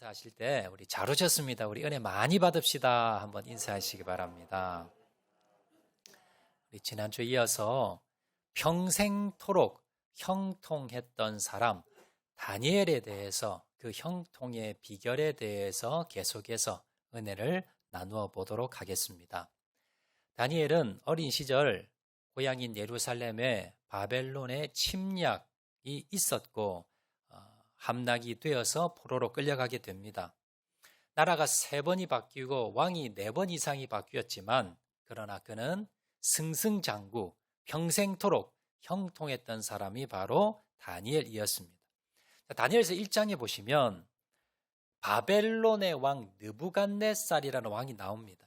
인사하실 때 우리 잘 오셨습니다. 우리 은혜 많이 받읍시다. 한번 인사하시기 바랍니다. 우리 지난주에 이어서 평생토록 형통했던 사람 다니엘에 대해서 그 형통의 비결에 대해서 계속해서 은혜를 나누어 보도록 하겠습니다. 다니엘은 어린 시절 고향인 예루살렘에 바벨론의 침략이 있었고 함락이 되어서 포로로 끌려가게 됩니다. 나라가 3번이 바뀌고 왕이 4번 이상이 바뀌었지만 그러나 그는 승승장구 평생토록 형통했던 사람이 바로 다니엘이었습니다. 다니엘서 1장에 보시면 바벨론의 왕 느부갓네살이라는 왕이 나옵니다.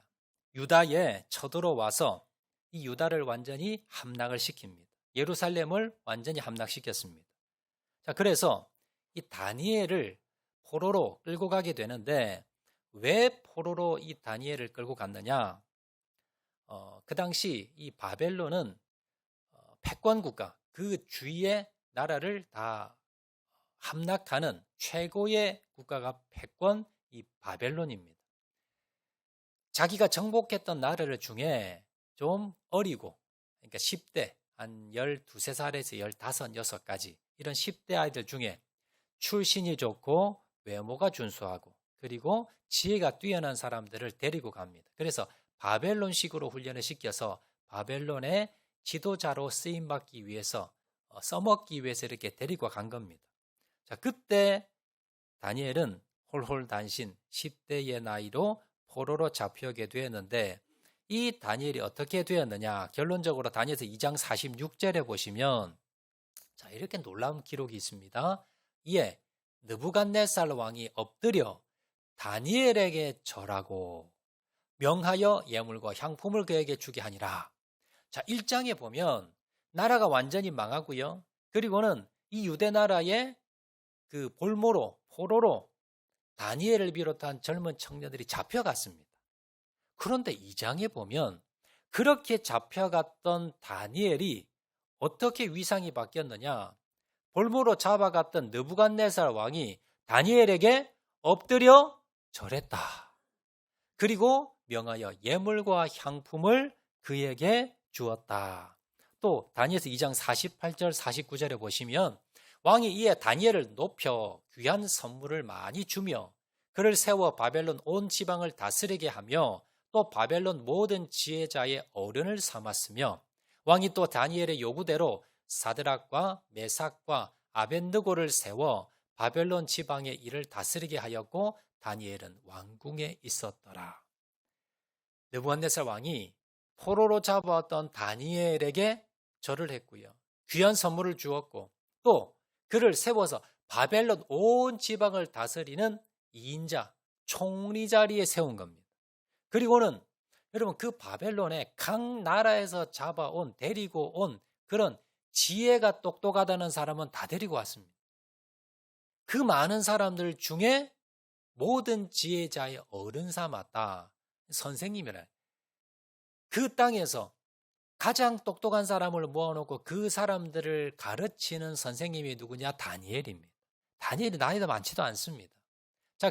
유다에 쳐들어와서 이 유다를 완전히 함락을 시킵니다. 예루살렘을 완전히 함락시켰습니다. 그래서 이 다니엘을 포로로 끌고 가게 되는데 왜 포로로 이 다니엘을 끌고 갔느냐? 그 당시 이 바벨론은 패권 국가, 그 주위의 나라를 다 함락하는 최고의 국가가 패권 이 바벨론입니다. 자기가 정복했던 나라들 중에 좀 어리고, 그러니까 10대, 한 12, 13살에서 15, 16까지 이런 10대 아이들 중에 출신이 좋고 외모가 준수하고 그리고 지혜가 뛰어난 사람들을 데리고 갑니다. 그래서 바벨론식으로 훈련을 시켜서 바벨론의 지도자로 쓰임받기 위해서 써먹기 위해서 이렇게 데리고 간 겁니다. 그때 다니엘은 홀홀단신 10대의 나이로 포로로 잡혀오게 되었는데 이 다니엘이 어떻게 되었느냐? 결론적으로 다니엘서 2장 46절에 보시면 이렇게 놀라운 기록이 있습니다. 이에 느부갓네살 왕이 엎드려 다니엘에게 절하고 명하여 예물과 향품을 그에게 주게 하니라. 1장에 보면 나라가 완전히 망하고요. 그리고는 이 유대 나라의 그 볼모로 포로로 다니엘을 비롯한 젊은 청년들이 잡혀갔습니다. 그런데 2장에 보면 그렇게 잡혀갔던 다니엘이 어떻게 위상이 바뀌었느냐? 볼모로 잡아갔던 느부갓네살 왕이 다니엘에게 엎드려 절했다. 그리고 명하여 예물과 향품을 그에게 주었다. 또 다니엘서 2장 48절 49절에 보시면 왕이 이에 다니엘을 높여 귀한 선물을 많이 주며 그를 세워 바벨론 온 지방을 다스리게 하며 또 바벨론 모든 지혜자의 어른을 삼았으며 왕이 또 다니엘의 요구대로 사드락과 메삭과 아벳느고를 세워 바벨론 지방의 일을 다스리게 하였고 다니엘은 왕궁에 있었더라. 느부갓네살 왕이 포로로 잡아왔던 다니엘에게 절을 했고요. 귀한 선물을 주었고 또 그를 세워서 바벨론 온 지방을 다스리는 2인자 총리 자리에 세운 겁니다. 그리고는 여러분 그 바벨론에 각 나라에서 잡아온 데리고 온 그런 지혜가 똑똑하다는 사람은 다 데리고 왔습니다. 그 많은 사람들 중에 모든 지혜자의 어른 삼았다. 선생님이라. 그 땅에서 가장 똑똑한 사람을 모아놓고 그 사람들을 가르치는 선생님이 누구냐? 다니엘입니다. 다니엘이 나이도 많지도 않습니다.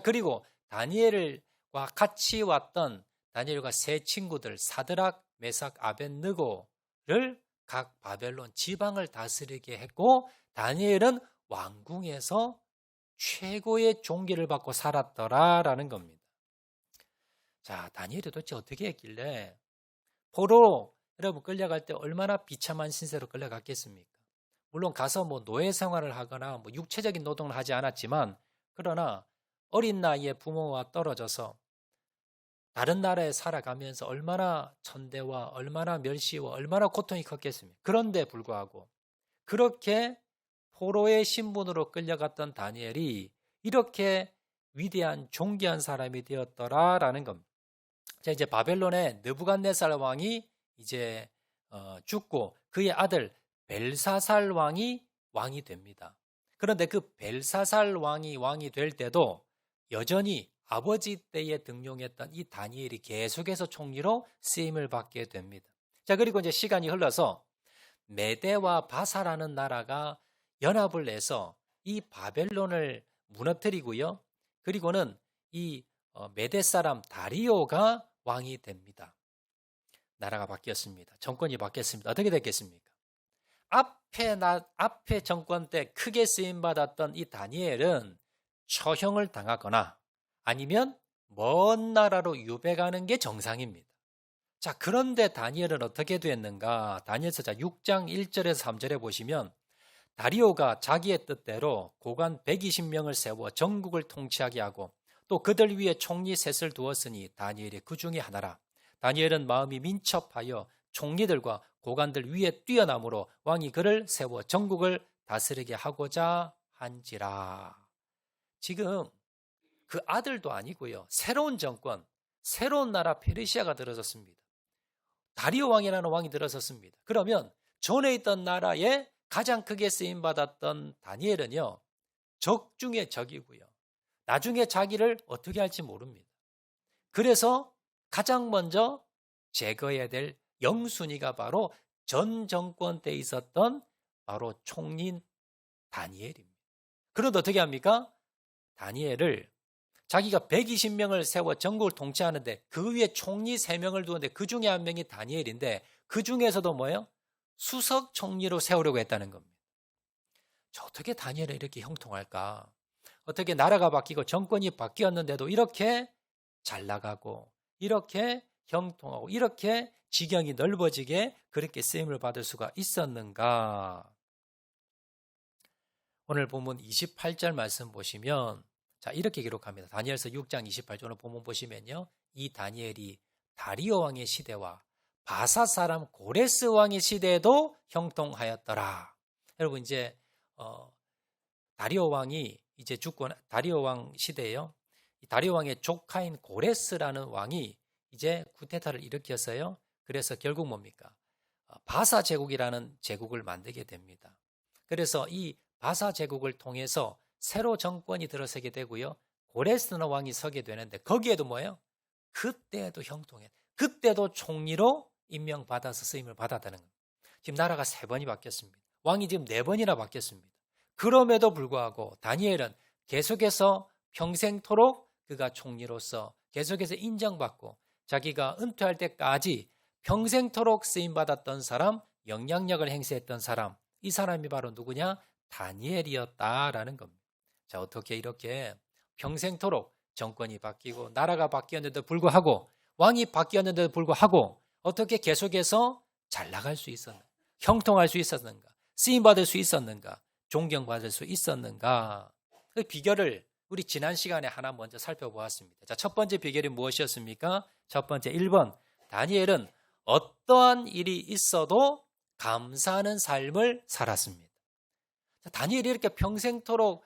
그리고 다니엘과 같이 왔던 다니엘과 세 친구들 사드락, 메삭, 아벳느고를 각 바벨론 지방을 다스리게 했고 다니엘은 왕궁에서 최고의 존귀를 받고 살았더라라는 겁니다. 다니엘이 도대체 어떻게 했길래 포로 여러분 끌려갈 때 얼마나 비참한 신세로 끌려갔겠습니까? 물론 가서 노예 생활을 하거나 육체적인 노동을 하지 않았지만 그러나 어린 나이에 부모와 떨어져서 다른 나라에 살아가면서 얼마나 천대와 얼마나 멸시와 얼마나 고통이 컸겠습니까? 그런데 불구하고 그렇게 포로의 신분으로 끌려갔던 다니엘이 이렇게 위대한 존귀한 사람이 되었더라라는 겁니다. 이제 바벨론의 느부갓네살 왕이 이제 죽고 그의 아들 벨사살 왕이 됩니다. 그런데 그 벨사살 왕이 될 때도 여전히 아버지 때에 등용했던 이 다니엘이 계속해서 총리로 쓰임을 받게 됩니다. 그리고 이제 시간이 흘러서 메대와 바사라는 나라가 연합을 해서 이 바벨론을 무너뜨리고요. 그리고는 이 메대 사람 다리오가 왕이 됩니다. 나라가 바뀌었습니다. 정권이 바뀌었습니다. 어떻게 됐겠습니까? 앞에 정권 때 크게 쓰임받았던 이 다니엘은 처형을 당하거나 아니면 먼 나라로 유배가는 게 정상입니다. 자, 그런데 다니엘은 어떻게 됐는가? 다니엘서 6장 1절에서 3절에 보시면 다리오가 자기의 뜻대로 고관 120명을 세워 전국을 통치하게 하고 또 그들 위에 총리 셋을 두었으니 다니엘이 그 중에 하나라. 다니엘은 마음이 민첩하여 총리들과 고관들 위에 뛰어나므로 왕이 그를 세워 전국을 다스리게 하고자 한지라. 지금 그 아들도 아니고요. 새로운 정권, 새로운 나라 페르시아가 들어섰습니다. 다리오 왕이라는 왕이 들어섰습니다. 그러면 전에 있던 나라에 가장 크게 쓰임받았던 다니엘은요. 적 중에 적이고요. 나중에 자기를 어떻게 할지 모릅니다. 그래서 가장 먼저 제거해야 될 영순위가 바로 전 정권 때 있었던 바로 총리인 다니엘입니다. 그런데 어떻게 합니까? 다니엘을 자기가 120명을 세워 전국을 통치하는데 그 위에 총리 3명을 두었는데 그 중에 한 명이 다니엘인데 그 중에서도 뭐예요? 수석 총리로 세우려고 했다는 겁니다. 저 어떻게 다니엘은 이렇게 형통할까? 어떻게 나라가 바뀌고 정권이 바뀌었는데도 이렇게 잘 나가고 이렇게 형통하고 이렇게 지경이 넓어지게 그렇게 쓰임을 받을 수가 있었는가? 오늘 본문 28절 말씀 보시면 자 이렇게 기록합니다. 다니엘서 6장 28절 오늘 본문 보시면요. 이 다니엘이 다리오 왕의 시대와 바사 사람 고레스 왕의 시대에도 형통하였더라. 여러분 이제 다리오 왕이 이제 죽고 다리오 왕 시대에요. 다리오 왕의 조카인 고레스라는 왕이 이제 쿠데타를 일으켰어요. 그래서 결국 뭡니까? 바사 제국이라는 제국을 만들게 됩니다. 그래서 이 바사 제국을 통해서 새로 정권이 들어서게 되고요. 고레스라는 왕이 서게 되는데 거기에도 뭐예요? 그때도 형통해. 그때도 총리로 임명받아서 쓰임을 받았다는 겁니다. 지금 나라가 3번이 바뀌었습니다. 왕이 지금 4번이나 바뀌었습니다. 그럼에도 불구하고 다니엘은 계속해서 평생토록 그가 총리로서 계속해서 인정받고 자기가 은퇴할 때까지 평생토록 쓰임받았던 사람, 영향력을 행사했던 사람, 이 사람이 바로 누구냐? 다니엘이었다라는 겁니다. 자, 어떻게 이렇게 평생토록 정권이 바뀌고 나라가 바뀌었는데도 불구하고 왕이 바뀌었는데도 불구하고 어떻게 계속해서 잘 나갈 수 있었는가? 형통할 수 있었는가? 쓰임받을 수 있었는가? 존경받을 수 있었는가? 그 비결을 우리 지난 시간에 하나 먼저 살펴보았습니다. 자, 첫 번째 비결이 무엇이었습니까? 첫 번째 1번 다니엘은 어떠한 일이 있어도 감사하는 삶을 살았습니다. 자, 다니엘이 이렇게 평생토록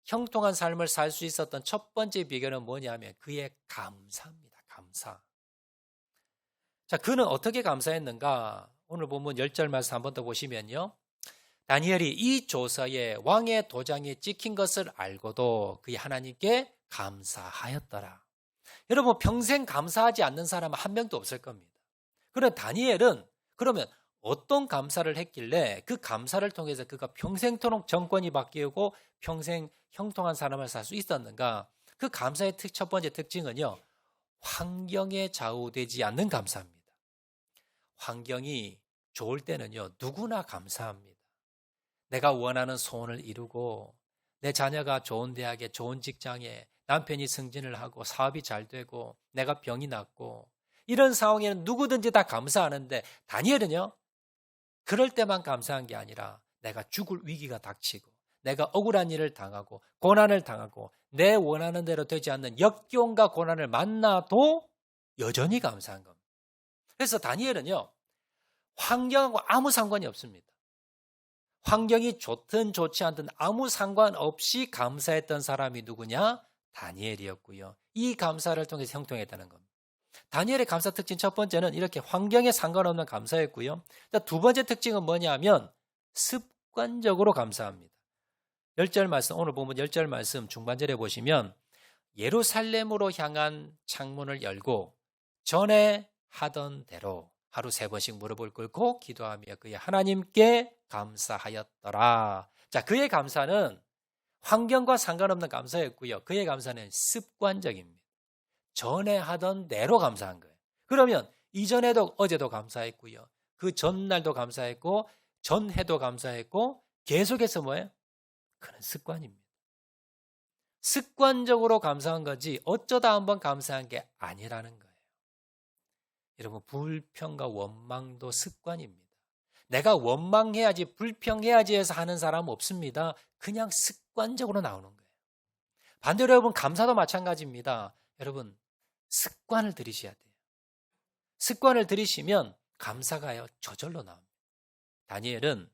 형통한 삶을 살 수 있었던 첫 번째 비결은 뭐냐면 그의 감사입니다. 감사. 자, 그는 어떻게 감사했는가? 오늘 본문 10절 말씀 한 번 더 보시면요. 다니엘이 이 조서에 왕의 도장이 찍힌 것을 알고도 그의 하나님께 감사하였더라. 여러분 평생 감사하지 않는 사람은 한 명도 없을 겁니다. 그런데 다니엘은 그러면 어떤 감사를 했길래 그 감사를 통해서 그가 평생토록 정권이 바뀌고 평생 형통한 삶을 살 수 있었는가? 그 감사의 첫 번째 특징은요. 환경에 좌우되지 않는 감사입니다. 환경이 좋을 때는요. 누구나 감사합니다. 내가 원하는 소원을 이루고 내 자녀가 좋은 대학에 좋은 직장에 남편이 승진을 하고 사업이 잘 되고 내가 병이 낫고 이런 상황에는 누구든지 다 감사하는데 다니엘은요. 그럴 때만 감사한 게 아니라 내가 죽을 위기가 닥치고 내가 억울한 일을 당하고 고난을 당하고 내 원하는 대로 되지 않는 역경과 고난을 만나도 여전히 감사한 겁니다. 그래서 다니엘은요. 환경하고 아무 상관이 없습니다. 환경이 좋든 좋지 않든 아무 상관없이 감사했던 사람이 누구냐? 다니엘이었고요. 이 감사를 통해서 형통했다는 겁니다. 다니엘의 감사 특징 첫 번째는 이렇게 환경에 상관없는 감사였고요. 두 번째 특징은 뭐냐면 습관적으로 감사합니다. 10절 말씀, 오늘 보면 10절 말씀 중반절에 보시면 예루살렘으로 향한 창문을 열고 전에 하던 대로 하루 3번씩 무릎을 꿇고 기도하며 그의 하나님께 감사하였더라. 자, 그의 감사는 환경과 상관없는 감사였고요. 그의 감사는 습관적입니다. 전에 하던 대로 감사한 거예요. 그러면 이전에도 어제도 감사했고요. 그 전날도 감사했고 전해도 감사했고 계속해서 뭐예요? 그런 습관입니다. 습관적으로 감사한 거지 어쩌다 한번 감사한 게 아니라는 거예요. 여러분, 불평과 원망도 습관입니다. 내가 원망해야지 불평해야지 해서 하는 사람은 없습니다. 그냥 습관적으로 나오는 거예요. 반대로 여러분, 감사도 마찬가지입니다. 여러분, 습관을 들이셔야 돼요. 습관을 들이시면 감사가요 저절로 나옵니다. 다니엘은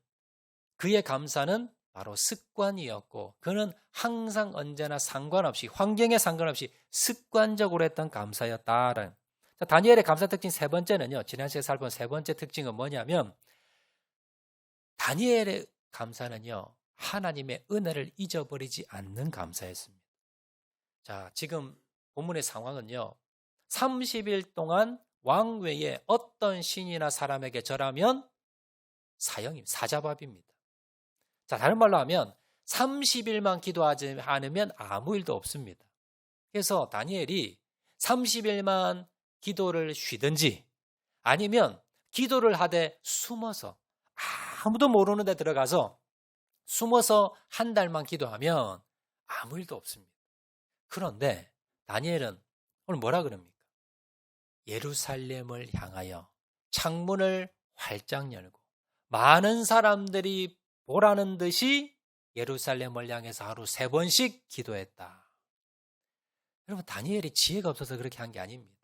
그의 감사는 바로 습관이었고 그는 항상 언제나 상관없이 환경에 상관없이 습관적으로 했던 감사였다라는. 자, 다니엘의 감사 특징 세 번째는요. 지난 시간에 살펴본 세 번째 특징은 뭐냐면 다니엘의 감사는요. 하나님의 은혜를 잊어버리지 않는 감사였습니다. 자, 지금 본문의 상황은요. 30일 동안 왕 외에 어떤 신이나 사람에게 절하면 사자밥입니다. 자, 다른 말로 하면 30일만 기도하지 않으면 아무 일도 없습니다. 그래서 다니엘이 30일만 기도를 쉬든지 아니면 기도를 하되 숨어서 아무도 모르는 데 들어가서 숨어서 한 달만 기도하면 아무 일도 없습니다. 그런데 다니엘은 오늘 뭐라 그럽니까? 예루살렘을 향하여 창문을 활짝 열고 많은 사람들이 보라는 듯이 예루살렘을 향해서 하루 3번씩 기도했다. 여러분, 다니엘이 지혜가 없어서 그렇게 한 게 아닙니다.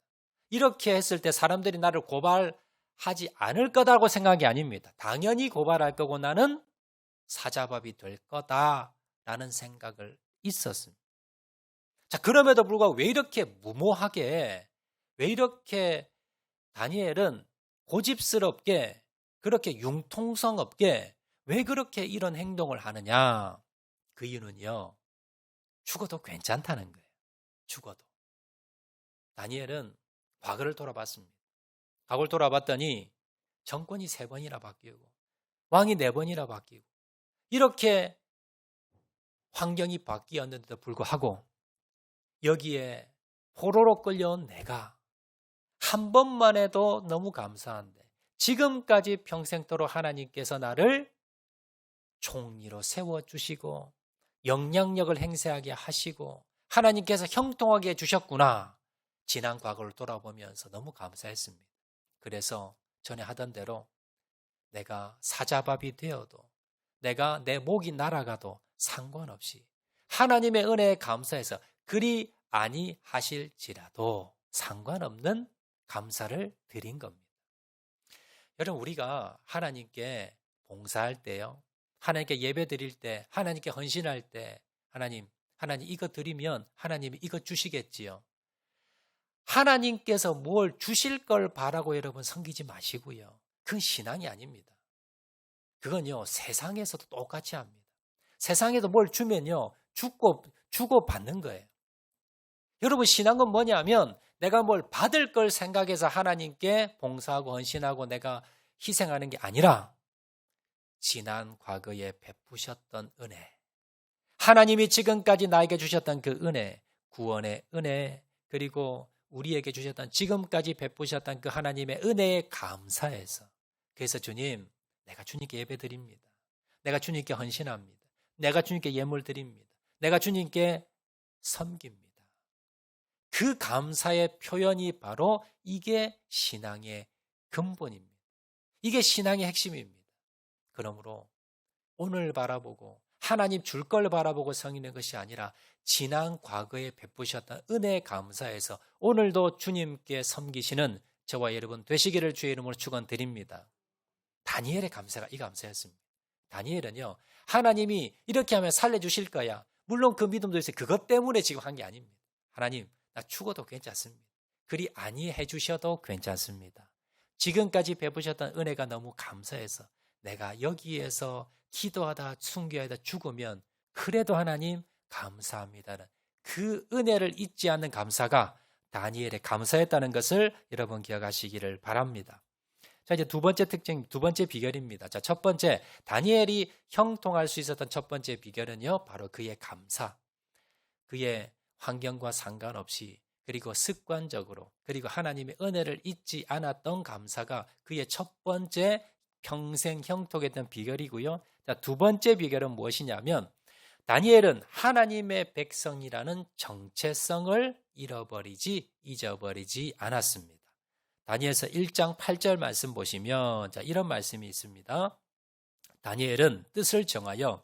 이렇게 했을 때 사람들이 나를 고발하지 않을 거다고 생각이 아닙니다. 당연히 고발할 거고 나는 사자밥이 될 거다라는 생각을 있었습니다. 자, 그럼에도 불구하고 왜 이렇게 무모하게, 왜 이렇게 다니엘은 고집스럽게, 그렇게 융통성 없게 왜 그렇게 이런 행동을 하느냐? 그 이유는요, 죽어도 괜찮다는 거예요. 죽어도. 다니엘은 과거를 돌아봤습니다. 과거를 돌아봤더니 정권이 3번이나 바뀌고 왕이 4번이나 바뀌고 이렇게 환경이 바뀌었는데도 불구하고 여기에 포로로 끌려온 내가 한 번만 해도 너무 감사한데 지금까지 평생토록 하나님께서 나를 총리로 세워주시고 영향력을 행사하게 하시고 하나님께서 형통하게 해주셨구나. 지난 과거를 돌아보면서 너무 감사했습니다. 그래서 전에 하던 대로 내가 사자밥이 되어도 내가 내 목이 날아가도 상관없이 하나님의 은혜에 감사해서 그리 아니하실지라도 상관없는 감사를 드린 겁니다. 여러분, 우리가 하나님께 봉사할 때요, 하나님께 예배 드릴 때, 하나님께 헌신할 때 하나님 이거 드리면 하나님이 이거 주시겠지요. 하나님께서 뭘 주실 걸 바라고 여러분 섬기지 마시고요. 그건 신앙이 아닙니다. 그건요 세상에서도 똑같이 합니다. 세상에서 뭘 주면요 주고 받는 거예요. 여러분, 신앙은 뭐냐면 내가 뭘 받을 걸 생각해서 하나님께 봉사하고 헌신하고 내가 희생하는 게 아니라 지난 과거에 베푸셨던 은혜, 하나님이 지금까지 나에게 주셨던 그 은혜, 구원의 은혜, 그리고 우리에게 주셨던 지금까지 베푸셨던 그 하나님의 은혜에 감사해서, 그래서 주님, 내가 주님께 예배드립니다. 내가 주님께 헌신합니다. 내가 주님께 예물 드립니다. 내가 주님께 섬깁니다. 그 감사의 표현이 바로 이게 신앙의 근본입니다. 이게 신앙의 핵심입니다. 그러므로 오늘 바라보고 하나님 줄 걸 바라보고 섬기는 것이 아니라 지난 과거에 베푸셨던 은혜에 감사해서 오늘도 주님께 섬기시는 저와 여러분 되시기를 주의 이름으로 축원드립니다. 다니엘의 감사가 이 감사였습니다. 다니엘은요, 하나님이 이렇게 하면 살려주실 거야. 물론 그 믿음도 있어요. 그것 때문에 지금 한 게 아닙니다. 하나님, 나 죽어도 괜찮습니다. 그리 아니해 주셔도 괜찮습니다. 지금까지 베푸셨던 은혜가 너무 감사해서 내가 여기에서 기도하다 순교하다 죽으면 그래도 하나님 감사합니다는 그 은혜를 잊지 않는 감사가 다니엘의 감사였다는 것을 여러분 기억하시기를 바랍니다. 자, 이제 두 번째 특징, 두 번째 비결입니다. 자, 첫 번째, 다니엘이 형통할 수 있었던 첫 번째 비결은요, 바로 그의 감사. 그의 환경과 상관없이, 그리고 습관적으로, 그리고 하나님의 은혜를 잊지 않았던 감사가 그의 첫 번째 평생 형통했던 비결이고요. 자, 두 번째 비결은 무엇이냐면, 다니엘은 하나님의 백성이라는 정체성을 잊어버리지 않았습니다. 다니엘서 1장 8절 말씀 보시면 이런 말씀이 있습니다. 다니엘은 뜻을 정하여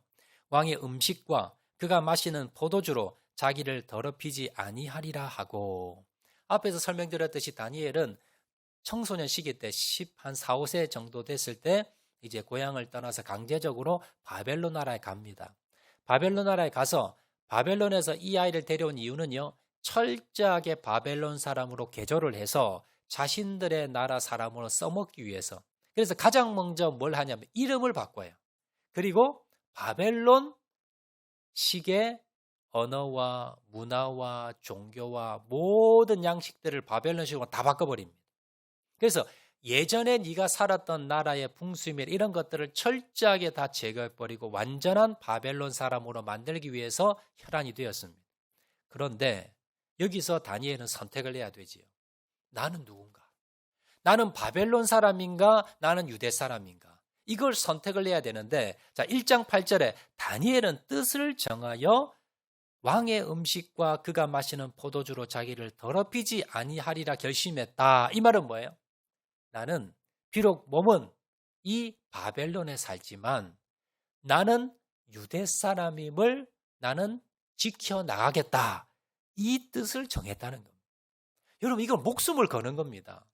왕의 음식과 그가 마시는 포도주로 자기를 더럽히지 아니하리라 하고, 앞에서 설명드렸듯이 다니엘은 청소년 시기 때 10한 4, 5세 정도 됐을 때 이제 고향을 떠나서 강제적으로 바벨론 나라에 갑니다. 바벨론 나라에 가서 바벨론에서 이 아이를 데려온 이유는요, 철저하게 바벨론 사람으로 개조를 해서 자신들의 나라 사람으로 써먹기 위해서. 그래서 가장 먼저 뭘 하냐면 이름을 바꿔요. 그리고 바벨론 식의 언어와 문화와 종교와 모든 양식들을 바벨론식으로 다 바꿔버립니다. 그래서 예전에 네가 살았던 나라의 풍수이며 이런 것들을 철저하게 다 제거해버리고 완전한 바벨론 사람으로 만들기 위해서 혈안이 되었습니다. 그런데 여기서 다니엘은 선택을 해야 되지요. 나는 누군가? 나는 바벨론 사람인가? 나는 유대 사람인가? 이걸 선택을 해야 되는데, 자, 1장 8절에 다니엘은 뜻을 정하여 왕의 음식과 그가 마시는 포도주로 자기를 더럽히지 아니하리라 결심했다. 이 말은 뭐예요? 나는 비록 몸은 이 바벨론에 살지만 나는 유대 사람임을 나는 지켜나가겠다. 이 뜻을 정했다는 겁니다. 여러분, 이건 목숨을 거는 겁니다.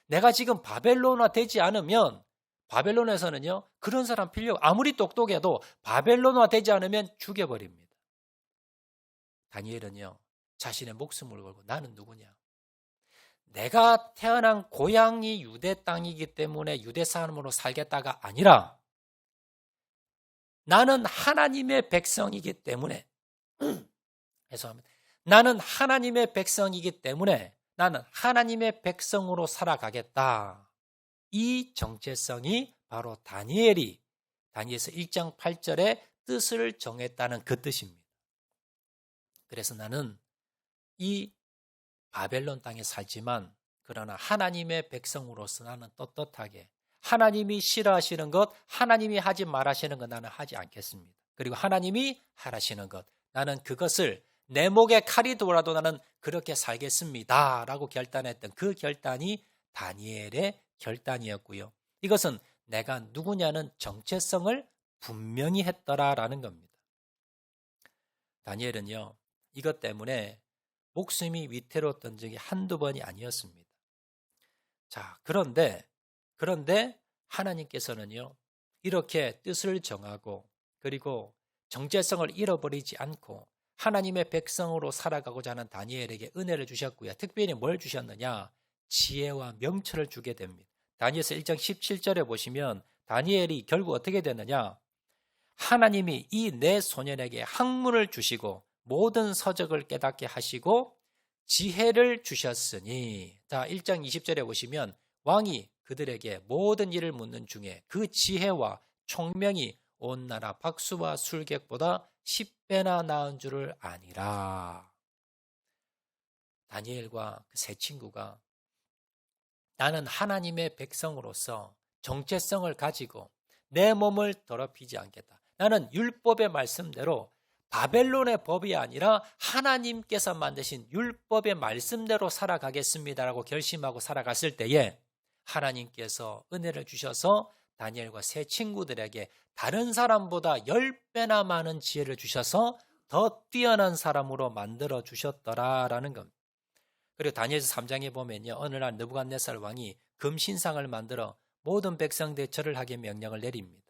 내가 지금 바벨론화 되지 않으면 바벨론에서는요, 그런 사람 필요, 아무리 똑똑해도 바벨론화 되지 않으면 죽여버립니다. 다니엘은요, 자신의 목숨을 걸고 나는 누구냐? 내가 태어난 고향이 유대 땅이기 때문에 유대 사람으로 살겠다가 아니라 나는 하나님의 백성이기 때문에 죄송합니다. 나는 하나님의 백성이기 때문에 나는 하나님의 백성으로 살아가겠다. 이 정체성이 바로 다니엘서 1장 8절에 뜻을 정했다는 그 뜻입니다. 그래서 나는 이 바벨론 땅에 살지만 그러나 하나님의 백성으로서 나는 떳떳하게 하나님이 싫어하시는 것, 하나님이 하지 말하시는 것 나는 하지 않겠습니다. 그리고 하나님이 하라시는 것, 나는 그것을 내 목에 칼이 돌아도 나는 그렇게 살겠습니다 라고 결단했던 그 결단이 다니엘의 결단이었고요. 이것은 내가 누구냐는 정체성을 분명히 했더라라는 겁니다. 다니엘은요, 이것 때문에 목숨이 위태로웠던 적이 한두 번이 아니었습니다. 자, 그런데 하나님께서는요, 이렇게 뜻을 정하고 그리고 정체성을 잃어버리지 않고 하나님의 백성으로 살아가고자 하는 다니엘에게 은혜를 주셨고요. 특별히 뭘 주셨느냐? 지혜와 명철을 주게 됩니다. 다니엘서 1장 17절에 보시면 다니엘이 결국 어떻게 되느냐? 하나님이 이 내 소년에게 학문을 주시고 모든 서적을 깨닫게 하시고 지혜를 주셨으니, 자, 1장 20절에 보시면 왕이 그들에게 모든 일을 묻는 중에 그 지혜와 총명이 온 나라 박수와 술객보다 10배나 나은 줄을 아니라. 다니엘과 그 세 친구가 나는 하나님의 백성으로서 정체성을 가지고 내 몸을 더럽히지 않겠다. 나는 율법의 말씀대로 바벨론의 법이 아니라 하나님께서 만드신 율법의 말씀대로 살아가겠습니다라고 결심하고 살아갔을 때에 하나님께서 은혜를 주셔서 다니엘과 세 친구들에게 다른 사람보다 10배나 많은 지혜를 주셔서 더 뛰어난 사람으로 만들어 주셨더라라는 겁니다. 그리고 다니엘서 3장에 보면요, 어느 날 느부갓네살 왕이 금신상을 만들어 모든 백성들에게 절을 하게 명령을 내립니다.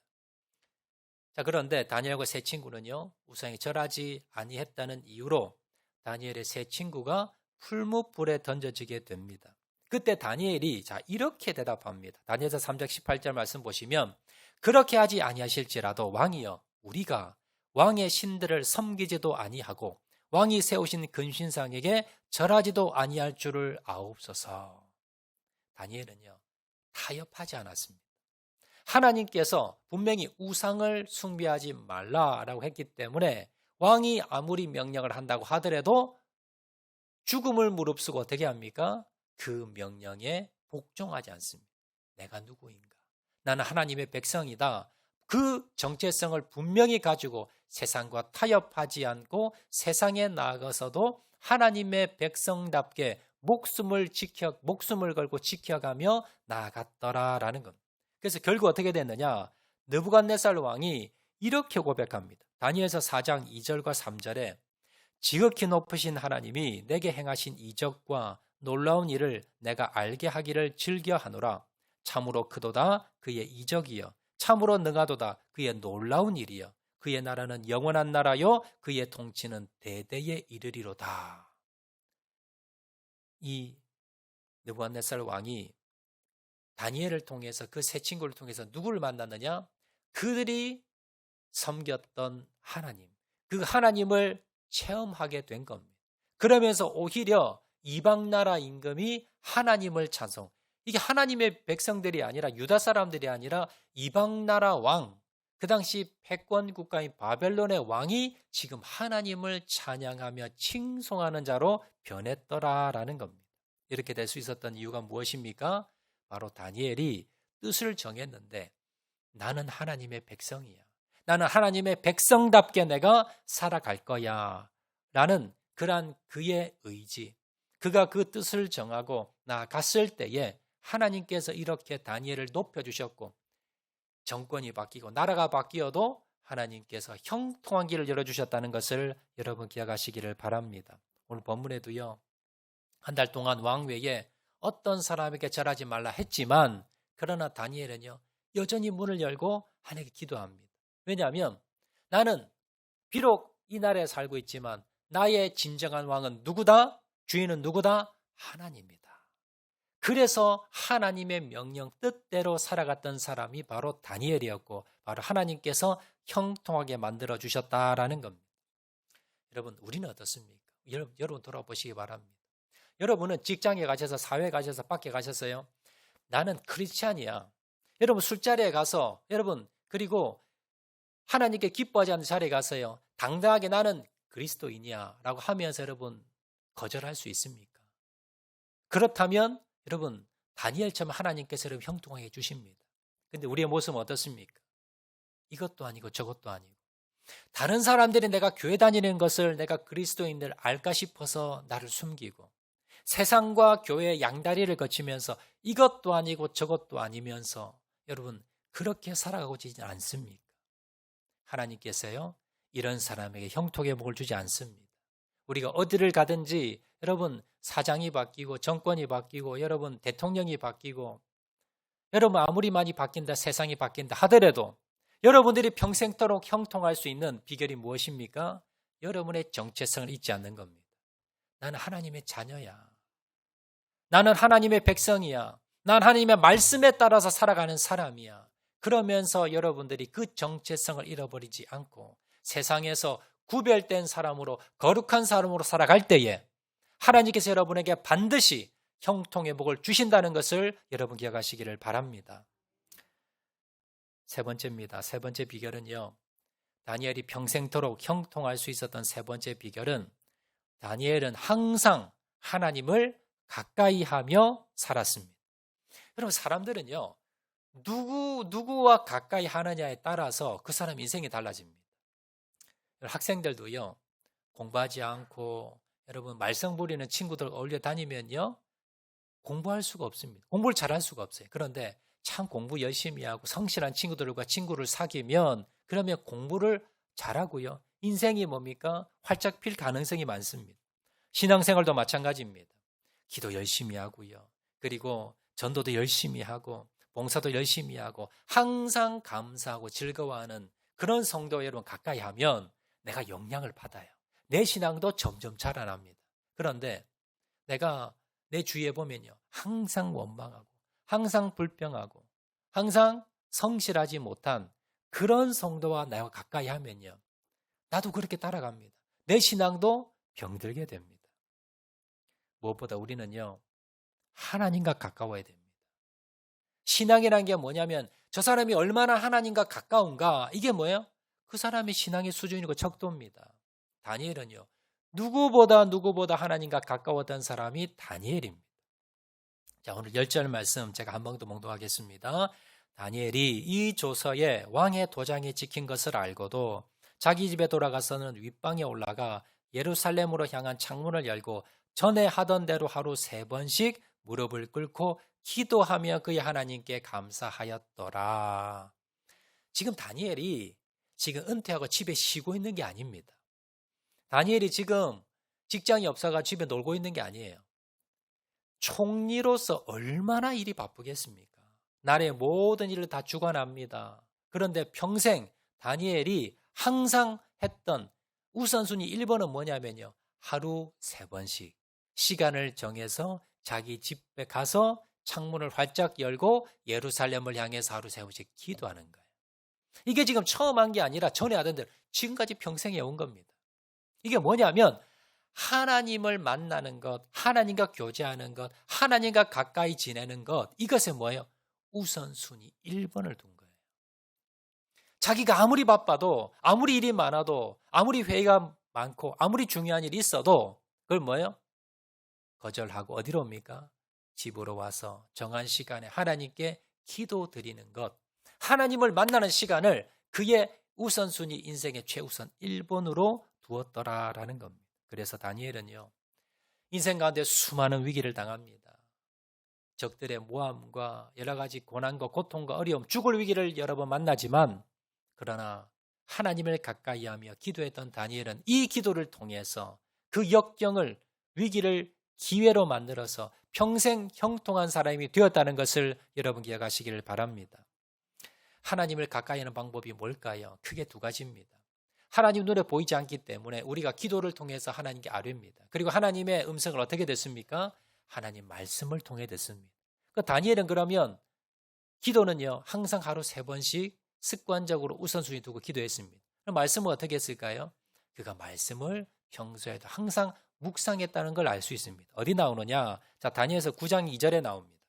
자, 그런데 다니엘과 세 친구는요, 우상에 절하지 아니했다는 이유로 다니엘의 세 친구가 풀무불에 던져지게 됩니다. 그때 다니엘이 이렇게 대답합니다. 다니엘서 3장 18절 말씀 보시면 그렇게 하지 아니하실지라도 왕이여 우리가 왕의 신들을 섬기지도 아니하고 왕이 세우신 근신상에게 절하지도 아니할 줄을 아옵소서. 다니엘은요, 타협하지 않았습니다. 하나님께서 분명히 우상을 숭배하지 말라라고 했기 때문에 왕이 아무리 명령을 한다고 하더라도 죽음을 무릅쓰고 어떻게 합니까? 그 명령에 복종하지 않습니다. 내가 누구인가? 나는 하나님의 백성이다. 그 정체성을 분명히 가지고 세상과 타협하지 않고 세상에 나아가서도 하나님의 백성답게 목숨을 걸고 지켜가며 나아갔더라라는 겁니다. 그래서 결국 어떻게 됐느냐? 느부갓네살 왕이 이렇게 고백합니다. 다니엘서 4장 2절과 3절에 지극히 높으신 하나님이 내게 행하신 이적과 놀라운 일을 내가 알게 하기를 즐겨하노라. 참으로 크도다 그의 이적이여 참으로 능하도다 그의 놀라운 일이여 그의 나라는 영원한 나라요 그의 통치는 대대에 이르리로다. 이 느부갓네살 왕이 다니엘을 통해서 그 세 친구를 통해서 누구를 만났느냐? 그들이 섬겼던 하나님, 그 하나님을 체험하게 된 겁니다. 그러면서 오히려 이방 나라 임금이 하나님을 찬송, 이게 하나님의 백성들이 아니라 유다 사람들이 아니라 이방 나라 왕, 그 당시 패권 국가인 바벨론의 왕이 지금 하나님을 찬양하며 칭송하는 자로 변했더라라는 겁니다. 이렇게 될 수 있었던 이유가 무엇입니까? 바로 다니엘이 뜻을 정했는데 나는 하나님의 백성이야. 나는 하나님의 백성답게 내가 살아갈 거야. 라는 그러한 그의 의지. 그가 그 뜻을 정하고 나아갔을 때에 하나님께서 이렇게 다니엘을 높여주셨고 정권이 바뀌고 나라가 바뀌어도 하나님께서 형통한 길을 열어주셨다는 것을 여러분 기억하시기를 바랍니다. 오늘 본문에도요. 한 달 동안 왕외에 어떤 사람에게 절하지 말라 했지만 그러나 다니엘은요. 여전히 문을 열고 하나님께 기도합니다. 왜냐하면 나는 비록 이 나라에 살고 있지만 나의 진정한 왕은 누구다? 주인은 누구다? 하나님이다. 그래서 하나님의 명령 뜻대로 살아갔던 사람이 바로 다니엘이었고 바로 하나님께서 형통하게 만들어 주셨다라는 겁니다. 여러분 우리는 어떻습니까? 여러분 돌아보시기 바랍니다. 여러분은 직장에 가셔서 사회에 가셔서 밖에 가셨어요? 나는 크리스찬이야. 여러분 술자리에 가서 여러분 그리고 하나님께 기뻐하지 않는 자리에 가서요. 당당하게 나는 그리스도인이야 라고 하면서 여러분 거절할 수 있습니까? 그렇다면 여러분 다니엘처럼 하나님께서 여러분 형통하게 해주십니다. 근데 우리의 모습은 어떻습니까? 이것도 아니고 저것도 아니고 다른 사람들이 내가 교회 다니는 것을 내가 그리스도인들 알까 싶어서 나를 숨기고 세상과 교회의 양다리를 거치면서 이것도 아니고 저것도 아니면서 여러분 그렇게 살아가고 있지 않습니까? 하나님께서요 이런 사람에게 형통의 복을 주지 않습니다. 우리가 어디를 가든지 여러분 사장이 바뀌고 정권이 바뀌고 여러분 대통령이 바뀌고 여러분 아무리 많이 바뀐다 세상이 바뀐다 하더라도 여러분들이 평생도록 형통할 수 있는 비결이 무엇입니까? 여러분의 정체성을 잊지 않는 겁니다. 나는 하나님의 자녀야. 나는 하나님의 백성이야. 난 하나님의 말씀에 따라서 살아가는 사람이야. 그러면서 여러분들이 그 정체성을 잃어버리지 않고 세상에서 구별된 사람으로 거룩한 사람으로 살아갈 때에 하나님께서 여러분에게 반드시 형통의 복을 주신다는 것을 여러분 기억하시기를 바랍니다. 세 번째입니다. 세 번째 비결은요. 다니엘이 평생토록 형통할 수 있었던 세 번째 비결은 다니엘은 항상 하나님을 가까이 하며 살았습니다. 여러분 사람들은요. 누구와 가까이 하느냐에 따라서 그 사람 인생이 달라집니다. 학생들도요. 공부하지 않고 여러분 말썽 부리는 친구들 어울려 다니면요. 공부할 수가 없습니다. 공부를 잘할 수가 없어요. 그런데 참 공부 열심히 하고 성실한 친구들과 친구를 사귀면 그러면 공부를 잘하고요. 인생이 뭡니까? 활짝 필 가능성이 많습니다. 신앙생활도 마찬가지입니다. 기도 열심히 하고요. 그리고 전도도 열심히 하고 봉사도 열심히 하고 항상 감사하고 즐거워하는 그런 성도 여러분 가까이 하면 내가 영향을 받아요. 내 신앙도 점점 자라납니다. 그런데 내가 내 주위에 보면요. 항상 원망하고 항상 불평하고 항상 성실하지 못한 그런 성도와 내가 가까이 하면요. 나도 그렇게 따라갑니다. 내 신앙도 병들게 됩니다. 무엇보다 우리는요. 하나님과 가까워야 됩니다. 신앙이라는 게 뭐냐면 저 사람이 얼마나 하나님과 가까운가, 이게 뭐예요? 그 사람의 신앙의 수준이고 척도입니다. 다니엘은요, 누구보다 하나님과 가까웠던 사람이 다니엘입니다. 자, 오늘 10절 말씀 제가 한 번 더 몽독하겠습니다. 다니엘이 이 조서에 왕의 도장이 찍힌 것을 알고도 자기 집에 돌아가서는 윗방에 올라가 예루살렘으로 향한 창문을 열고 전에 하던 대로 하루 3번씩 무릎을 꿇고 기도하며 그의 하나님께 감사하였더라. 지금 다니엘이 지금 은퇴하고 집에 쉬고 있는 게 아닙니다. 다니엘이 지금 직장이 없어가 집에 놀고 있는 게 아니에요. 총리로서 얼마나 일이 바쁘겠습니까? 나라의 모든 일을 다 주관합니다. 그런데 평생 다니엘이 항상 했던 우선순위 1번은 뭐냐면요, 하루 3번씩 시간을 정해서 자기 집에 가서 창문을 활짝 열고 예루살렘을 향해서 하루 3번씩 기도하는 거예요. 이게 지금 처음 한 게 아니라 전에 하던 대로 지금까지 평생 해온 겁니다. 이게 뭐냐면 하나님을 만나는 것, 하나님과 교제하는 것, 하나님과 가까이 지내는 것, 이것에 뭐예요? 우선순위 1번을 둔 거예요. 자기가 아무리 바빠도, 아무리 일이 많아도, 아무리 회의가 많고, 아무리 중요한 일이 있어도 그걸 뭐예요? 거절하고 어디로 옵니까? 집으로 와서 정한 시간에 하나님께 기도 드리는 것, 하나님을 만나는 시간을 그의 우선순위 인생의 최우선 1번으로 두었더라라는 겁니다. 그래서 다니엘은요, 인생 가운데 수많은 위기를 당합니다. 적들의 모함과 여러 가지 고난과 고통과 어려움, 죽을 위기를 여러 번 만나지만, 그러나 하나님을 가까이 하며 기도했던 다니엘은 이 기도를 통해서 그 역경을, 위기를 기회로 만들어서 평생 형통한 사람이 되었다는 것을 여러분 기억하시기를 바랍니다. 하나님을 가까이 하는 방법이 뭘까요? 크게 2가지입니다. 하나님 눈에 보이지 않기 때문에 우리가 기도를 통해서 하나님께 아뢰입니다. 그리고 하나님의 음성을 어떻게 듣습니까? 하나님 말씀을 통해 듣습니다. 그 다니엘은 그러면 기도는요, 항상 하루 3번씩 습관적으로 우선순위 두고 기도했습니다. 그럼 말씀은 어떻게 했을까요? 그가 말씀을 평소에도 항상 묵상했다는 걸 알 수 있습니다. 어디 나오느냐? 자, 다니엘서 9장 2절에 나옵니다.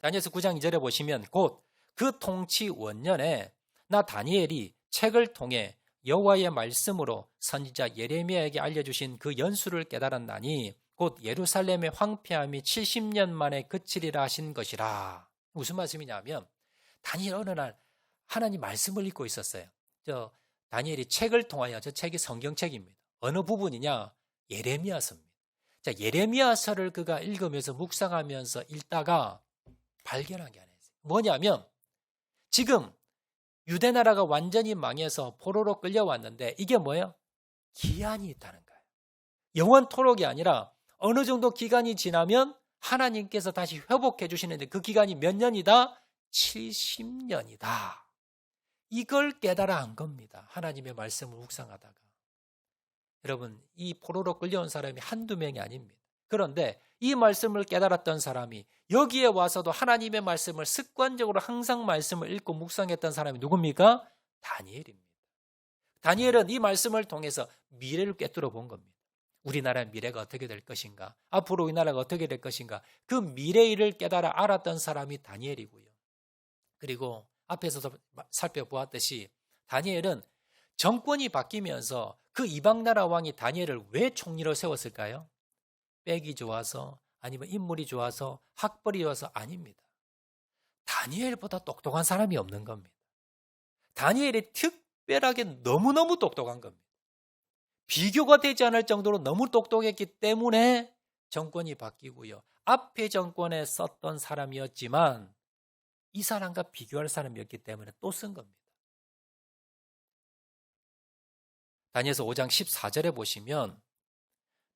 다니엘서 9장 2절에 보시면 곧 그 통치 원년에 나 다니엘이 책을 통해 여호와의 말씀으로 선지자 예레미야에게 알려주신 그 연수를 깨달았나니 곧 예루살렘의 황폐함이 70년 만에 그치리라 하신 것이라. 무슨 말씀이냐면 다니엘 어느 날 하나님 말씀을 읽고 있었어요. 다니엘이 책을 통하여, 저 책이 성경책입니다. 어느 부분이냐? 예레미야서입니다. 자, 예레미야서를 그가 읽으면서 묵상하면서 읽다가 발견한 게 하나 있어요. 뭐냐면 지금 유대 나라가 완전히 망해서 포로로 끌려왔는데 이게 뭐예요? 기한이 있다는 거예요. 영원토록이 아니라 어느 정도 기간이 지나면 하나님께서 다시 회복해 주시는데 그 기간이 몇 년이다? 70년이다. 이걸 깨달아 한 겁니다. 하나님의 말씀을 묵상하다가. 여러분, 이 포로로 끌려온 사람이 한두 명이 아닙니다. 그런데 이 말씀을 깨달았던 사람이 여기에 와서도 하나님의 말씀을 습관적으로 항상 말씀을 읽고 묵상했던 사람이 누굽니까? 다니엘입니다. 다니엘은 이 말씀을 통해서 미래를 꿰뚫어 본 겁니다. 우리나라의 미래가 어떻게 될 것인가? 앞으로 우리나라가 어떻게 될 것인가? 그 미래를 깨달아 알았던 사람이 다니엘이고요. 그리고 앞에서도 살펴보았듯이 다니엘은 정권이 바뀌면서 그 이방나라 왕이 다니엘을 왜 총리로 세웠을까요? 빽이 좋아서, 아니면 인물이 좋아서, 학벌이 좋아서? 아닙니다. 다니엘보다 똑똑한 사람이 없는 겁니다. 다니엘이 특별하게 너무너무 똑똑한 겁니다. 비교가 되지 않을 정도로 너무 똑똑했기 때문에 정권이 바뀌고요. 앞에 정권에 썼던 사람이었지만 이 사람과 비교할 사람이었기 때문에 또 쓴 겁니다. 다니엘서 5장 14절에 보시면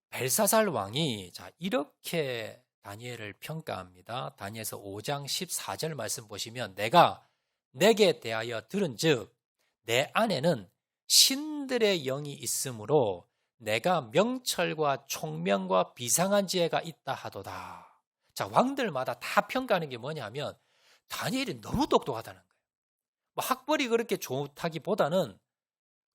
벨사살 왕이 이렇게 다니엘을 평가합니다. 다니엘서 5장 14절 말씀 보시면 내가 내게 대하여 들은즉 내 안에는 신들의 영이 있으므로 내가 명철과 총명과 비상한 지혜가 있다 하도다. 자, 왕들마다 다 평가하는 게 뭐냐면 다니엘이 너무 똑똑하다는 거예요. 학벌이 그렇게 좋다기보다는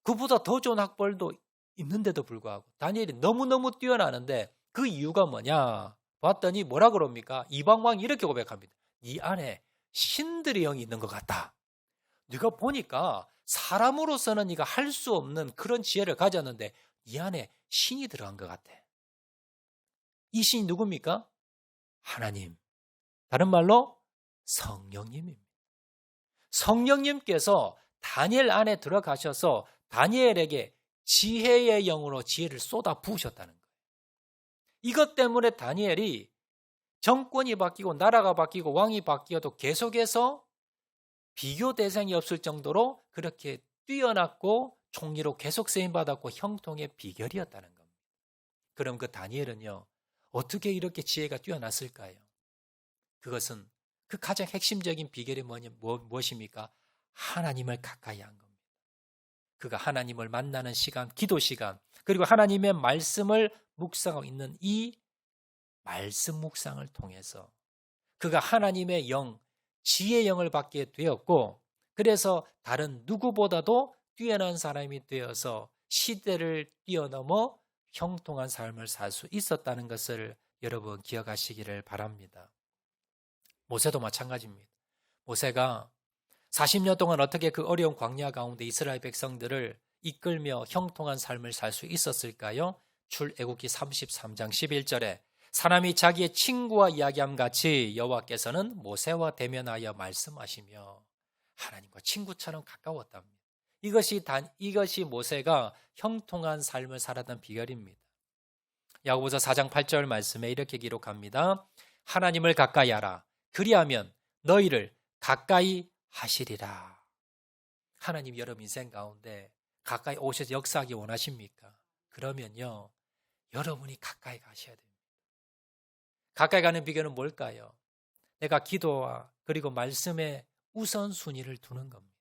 그보다 더 좋은 학벌도 있는데도 불구하고 다니엘이 너무너무 뛰어나는데 그 이유가 뭐냐? 봤더니 뭐라 그럽니까? 이방왕이 이렇게 고백합니다. 네 안에 신들의 영이 있는 것 같다. 네가 보니까 사람으로서는 네가 할 수 없는 그런 지혜를 가졌는데 네 안에 신이 들어간 것 같아. 이 신이 누굽니까? 하나님. 다른 말로 성령님입니다. 성령님께서 다니엘 안에 들어가셔서 다니엘에게 지혜의 영으로 지혜를 쏟아 부으셨다는 거예요. 이것 때문에 다니엘이 정권이 바뀌고 나라가 바뀌고 왕이 바뀌어도 계속해서 비교 대상이 없을 정도로 그렇게 뛰어났고 총리로 계속 쓰임받았고 형통의 비결이었다는 겁니다. 그럼 그 다니엘은요, 어떻게 이렇게 지혜가 뛰어났을까요? 그것은 그 가장 핵심적인 비결이 무엇입니까? 하나님을 가까이 한 겁니다. 그가 하나님을 만나는 시간, 기도 시간, 그리고 하나님의 말씀을 묵상하고 있는 이 말씀 묵상을 통해서 그가 하나님의 영, 지혜의 영을 받게 되었고, 그래서 다른 누구보다도 뛰어난 사람이 되어서 시대를 뛰어넘어 형통한 삶을 살 수 있었다는 것을 여러분 기억하시기를 바랍니다. 모세도 마찬가지입니다. 모세가 40년 동안 어떻게 그 어려운 광야 가운데 이스라엘 백성들을 이끌며 형통한 삶을 살 수 있었을까요? 출애굽기 33장 11절에 사람이 자기의 친구와 이야기함 같이 여호와께서는 모세와 대면하여 말씀하시며 하나님과 친구처럼 가까웠답니다. 이것이 모세가 형통한 삶을 살았던 비결입니다. 야고보서 4장 8절 말씀에 이렇게 기록합니다. 하나님을 가까이 하라. 그리하면 너희를 가까이 하시리라. 하나님 여러분 인생 가운데 가까이 오셔서 역사하기 원하십니까? 그러면요, 여러분이 가까이 가셔야 됩니다. 가까이 가는 비결은 뭘까요? 내가 기도와 그리고 말씀에 우선순위를 두는 겁니다.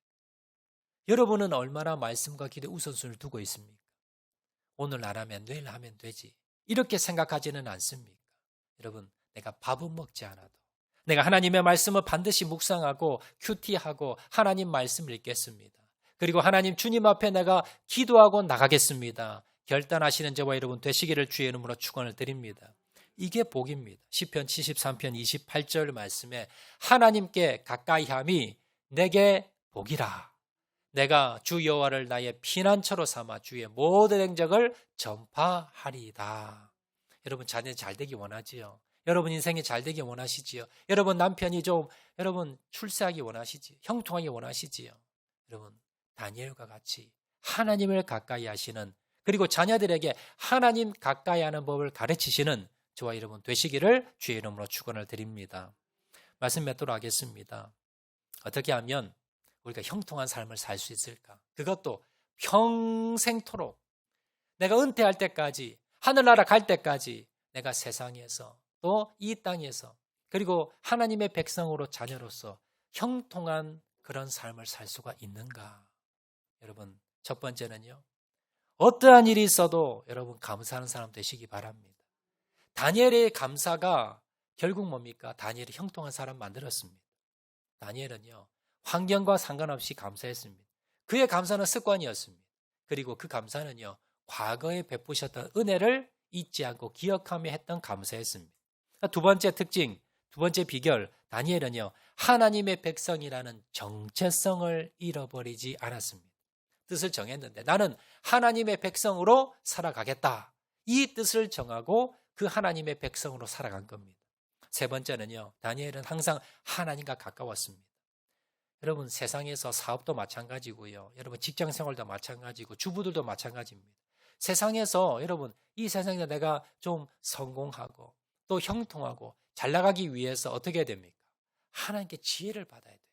여러분은 얼마나 말씀과 기도에 우선순위를 두고 있습니까? 오늘 안 하면 내일 하면 되지. 이렇게 생각하지는 않습니까? 여러분, 내가 밥은 먹지 않아도 내가 하나님의 말씀을 반드시 묵상하고 큐티하고 하나님 말씀을 읽겠습니다. 그리고 하나님 주님 앞에 내가 기도하고 나가겠습니다. 결단하시는 저와 여러분 되시기를 주의 이름으로 축원을 드립니다. 이게 복입니다. 시편 73편 28절 말씀에 하나님께 가까이함이 내게 복이라. 내가 주 여호와를 나의 피난처로 삼아 주의 모든 행적을 전파하리이다. 여러분 자녀 잘 되기 원하지요? 여러분 인생이 잘 되기 원하시지요? 여러분 남편이 여러분 출세하기 원하시지요? 형통하기 원하시지요? 여러분 다니엘과 같이 하나님을 가까이 하시는, 그리고 자녀들에게 하나님 가까이 하는 법을 가르치시는 저와 여러분 되시기를 주의 이름으로 축원을 드립니다. 말씀 맺도록 하겠습니다. 어떻게 하면 우리가 형통한 삶을 살 수 있을까? 그것도 평생토록 내가 은퇴할 때까지, 하늘나라 갈 때까지 내가 세상에서 또 이 땅에서 그리고 하나님의 백성으로 자녀로서 형통한 그런 삶을 살 수가 있는가? 여러분 첫 번째는요, 어떠한 일이 있어도 여러분 감사하는 사람 되시기 바랍니다. 다니엘의 감사가 결국 뭡니까? 다니엘이 형통한 사람 만들었습니다. 다니엘은요, 환경과 상관없이 감사했습니다. 그의 감사는 습관이었습니다. 그리고 그 감사는요, 과거에 베푸셨던 은혜를 잊지 않고 기억하며 했던 감사였습니다. 두 번째 특징, 두 번째 비결, 다니엘은요, 하나님의 백성이라는 정체성을 잃어버리지 않았습니다. 뜻을 정했는데 나는 하나님의 백성으로 살아가겠다. 이 뜻을 정하고 그 하나님의 백성으로 살아간 겁니다. 세 번째는요, 다니엘은 항상 하나님과 가까웠습니다. 여러분 세상에서 사업도 마찬가지고요. 여러분 직장 생활도 마찬가지고 주부들도 마찬가지입니다. 세상에서 여러분 이 세상에서 내가 좀 성공하고 또 형통하고 잘 나가기 위해서 어떻게 해야 됩니까? 하나님께 지혜를 받아야 돼요.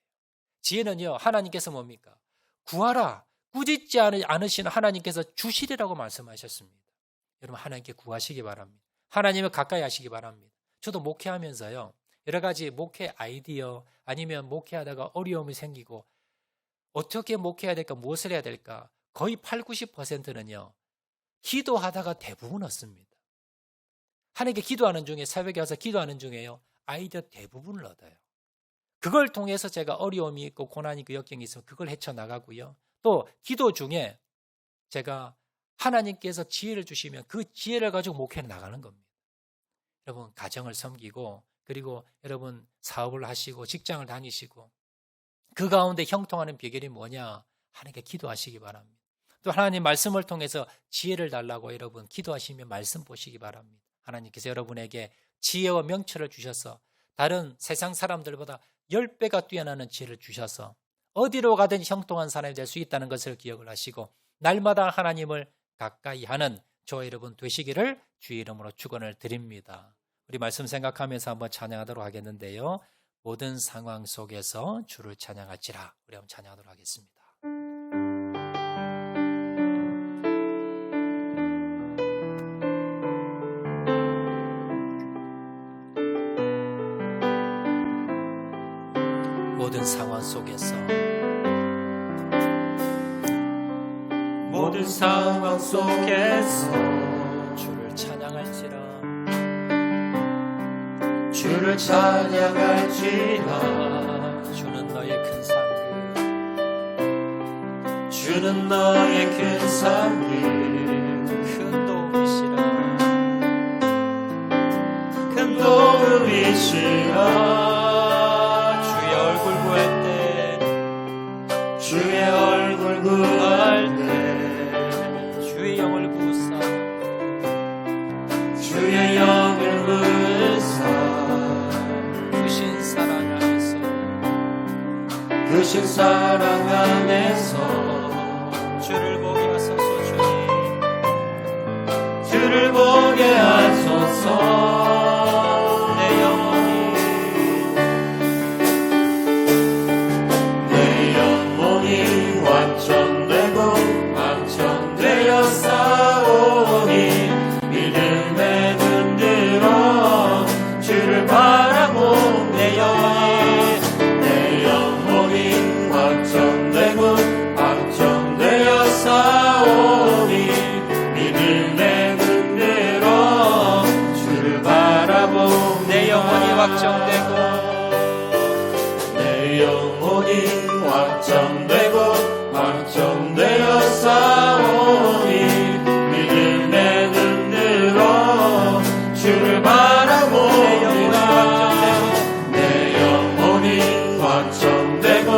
지혜는요, 하나님께서 뭡니까? 구하라. 꾸짖지 않으시는 하나님께서 주시리라고 말씀하셨습니다. 여러분 하나님께 구하시기 바랍니다. 하나님을 가까이 하시기 바랍니다. 저도 목회하면서요, 여러 가지 목회 아이디어 아니면 목회하다가 어려움이 생기고 어떻게 목회해야 될까, 무엇을 해야 될까, 거의 80~90%는요 기도하다가 대부분 얻습니다. 하나님께 기도하는 중에, 새벽에 와서 기도하는 중에요, 아이디어 대부분을 얻어요. 그걸 통해서 제가 어려움이 있고 고난이 있고 역경이 있으면 그걸 헤쳐나가고요. 또 기도 중에 제가 하나님께서 지혜를 주시면 그 지혜를 가지고 목회에 나가는 겁니다. 여러분 가정을 섬기고 그리고 여러분 사업을 하시고 직장을 다니시고 그 가운데 형통하는 비결이 뭐냐? 하나님께 기도하시기 바랍니다. 또 하나님 말씀을 통해서 지혜를 달라고 여러분 기도하시며 말씀 보시기 바랍니다. 하나님께서 여러분에게 지혜와 명철을 주셔서 다른 세상 사람들보다 10배가 뛰어나는 지혜를 주셔서 어디로 가든 형통한 사람이 될 수 있다는 것을 기억을 하시고 날마다 하나님을 가까이 하는 저와 여러분 되시기를 주의 이름으로 축원을 드립니다. 우리 말씀 생각하면서 한번 찬양하도록 하겠는데요. 모든 상황 속에서 주를 찬양할지라. 우리 한번 찬양하도록 하겠습니다. 모든 상황 속에서 모든 상황 속에서 주를 찬양할지라. 주를 찬양할지라. 주는 너의 큰 상급, 주는 너의 큰 상급, 큰 도움이시라. 큰 도움이시라. 주의 얼굴 구할 때, 주의 얼굴 구할 때, 주의 영을 부으사, 주의 영을 부으사, 크신 사랑 안에서, 크신 사랑 안에서 주를 보게 하소서. 주님, 주를 보게 하소서. 내 영혼이 완전되고 완전되어 싸우니 믿음에 눈들어 주를 바라보. 내 영혼이 완전되고 완전되어 싸우니 믿음에 눈들어 주를 바라보. 내 영혼이 확정되고 내 영혼이 완전되고 완전되어 싸우니 믿음에 눈들어 주를 바라봅니다. 내 영혼이 완전되고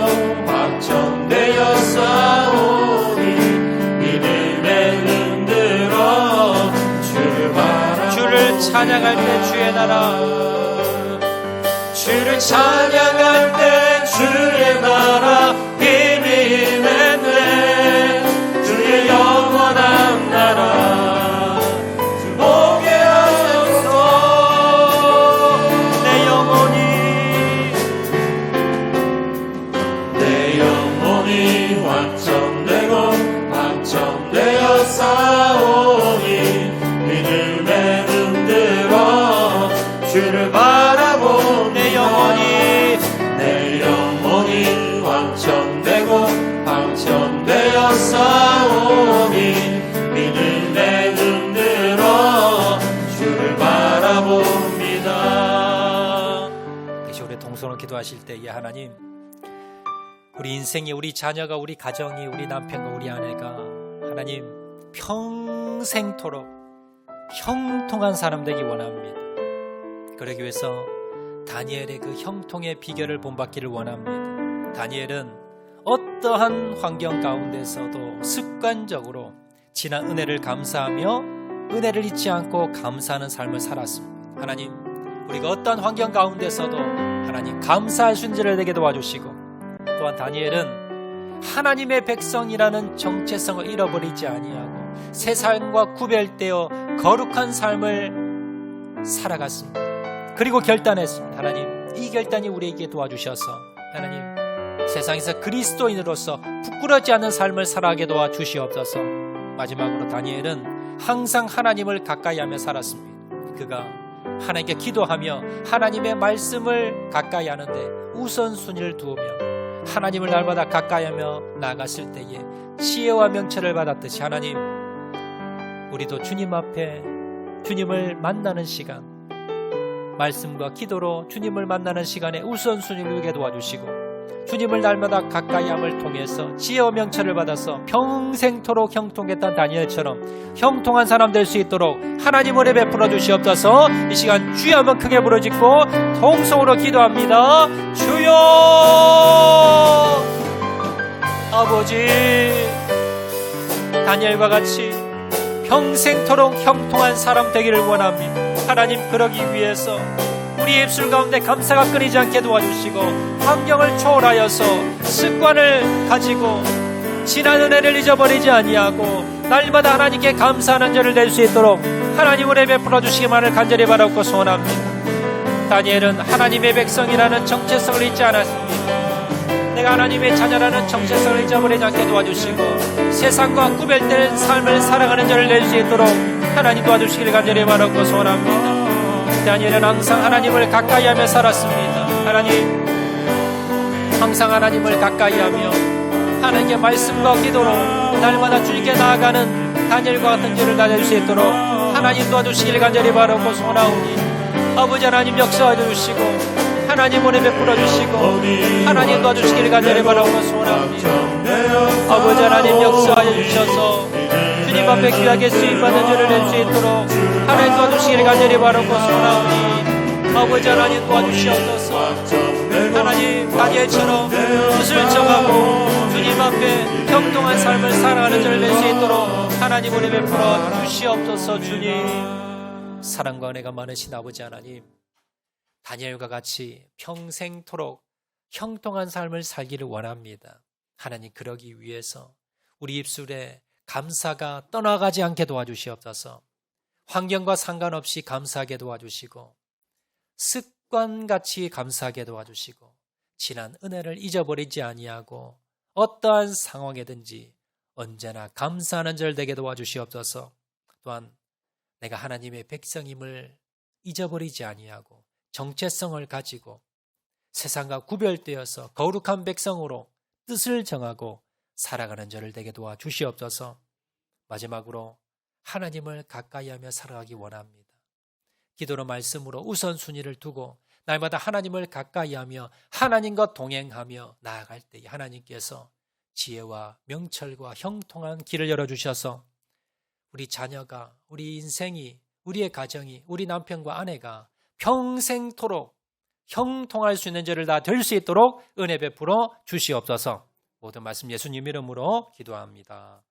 완전되어 싸우니 믿음에 눈들어 주를 바라봅니다. 주를 찬양할 때 주의 나라, 주를 찬양할 때 주의 나라 힘이 있네. 주의 영원한 나라 주 보게 하소서. 내 영혼이 완전되고 완전되어 싸우니 믿음에 눈들어 주를 바라보. 내 영혼이 완전되고 완전되어 싸우니 믿음에 눈들어 주를 바라봅니다. 다시 우리 동서로 기도하실 때에 하나님, 우리 인생이, 우리 자녀가, 우리 가정이, 우리 남편과 우리 아내가 하나님 평생토록 형통한 사람 되기 원합니다. 그러기 위해서 다니엘의 그 형통의 비결을 본받기를 원합니다. 다니엘은 어떠한 환경 가운데서도 습관적으로 지난 은혜를 감사하며 은혜를 잊지 않고 감사하는 삶을 살았습니다. 하나님, 우리가 어떠한 환경 가운데서도 하나님 감사할 순전을 되게 도와주시고, 또한 다니엘은 하나님의 백성이라는 정체성을 잃어버리지 아니하고 세상과 구별되어 거룩한 삶을 살아갔습니다. 그리고 결단했습니다. 하나님, 이 결단이 우리에게 도와주셔서 하나님 세상에서 그리스도인으로서 부끄럽지 않은 삶을 살아가게 도와주시옵소서. 마지막으로 다니엘은 항상 하나님을 가까이 하며 살았습니다. 그가 하나님께 기도하며 하나님의 말씀을 가까이 하는데 우선순위를 두으며 하나님을 날마다 가까이 하며 나아갔을 때에 지혜와 명철을 받았듯이 하나님, 우리도 주님 앞에 주님을 만나는 시간, 말씀과 기도로 주님을 만나는 시간에 우선순위를 두게 도와주시고 주님을 날마다 가까이함을 통해서 지혜와 명철을 받아서 평생토록 형통했던 다니엘처럼 형통한 사람 될 수 있도록 하나님 은혜 베풀어 주시옵소서. 이 시간 주여 한번 크게 부르짖고 통성으로 기도합니다. 주여 아버지, 다니엘과 같이 평생토록 형통한 사람 되기를 원합니다. 하나님, 그러기 위해서 우리 입술 가운데 감사가 끊이지 않게 도와주시고 환경을 초월하여서 습관을 가지고 지난 은혜를 잊어버리지 아니하고 날마다 하나님께 감사하는 절을 낼 수 있도록 하나님 은혜 베풀어 주시기만을 간절히 바라고 소원합니다. 다니엘은 하나님의 백성이라는 정체성을 잊지 않았습니다. 내가 하나님의 자녀라는 정체성을 잊어버리지 않게 도와주시고 세상과 구별된 삶을 살아가는 절을 낼 수 있도록 하나님 도와주시기를 간절히 바라고 소원합니다. 다니엘은 항상 하나님을 가까이하며 살았습니다. 하나님, 항상 하나님을 가까이하며 하나님의 말씀과 기도로 날마다 주님께 나아가는 다니엘과 같은 길을 다닐 수 있도록 하나님 도와주시기를 간절히 바라고 소원하오니 아버지 하나님 역사해 주시고 하나님 은혜 베풀어 주시고 하나님 도와주시기를 간절히 바라고 소원합니다. 아버지 하나님 역사하여 주셔서 주님 앞에 귀하게 쓰임받는 줄을 낼 수 있도록 하나님 도와주시기를 간절히 바라고 소원하오니 아버지 하나님 도와주시옵소서. 하나님, 다니엘처럼 뜻을 정하고 주님 앞에 형통한 삶을 살아가는 줄을 낼 수 있도록 하나님 은혜 베풀어 주시옵소서. 주님, 사랑과 은혜가 많으신 아버지 하나님, 다니엘과 같이 평생토록 형통한 삶을 살기를 원합니다. 하나님, 그러기 위해서 우리 입술에 감사가 떠나가지 않게 도와주시옵소서. 환경과 상관없이 감사하게 도와주시고 습관같이 감사하게 도와주시고 지난 은혜를 잊어버리지 아니하고 어떠한 상황에든지 언제나 감사하는 절 되게 도와주시옵소서. 또한 내가 하나님의 백성임을 잊어버리지 아니하고 정체성을 가지고 세상과 구별되어서 거룩한 백성으로 뜻을 정하고 살아가는 저를 되게 도와주시옵소서. 마지막으로 하나님을 가까이하며 살아가기 원합니다. 기도로 말씀으로 우선순위를 두고 날마다 하나님을 가까이하며 하나님과 동행하며 나아갈 때 하나님께서 지혜와 명철과 형통한 길을 열어주셔서 우리 자녀가, 우리 인생이, 우리의 가정이, 우리 남편과 아내가 평생토록 형통할 수 있는 죄를 다 될 수 있도록 은혜 베풀어 주시옵소서. 모든 말씀 예수님 이름으로 기도합니다.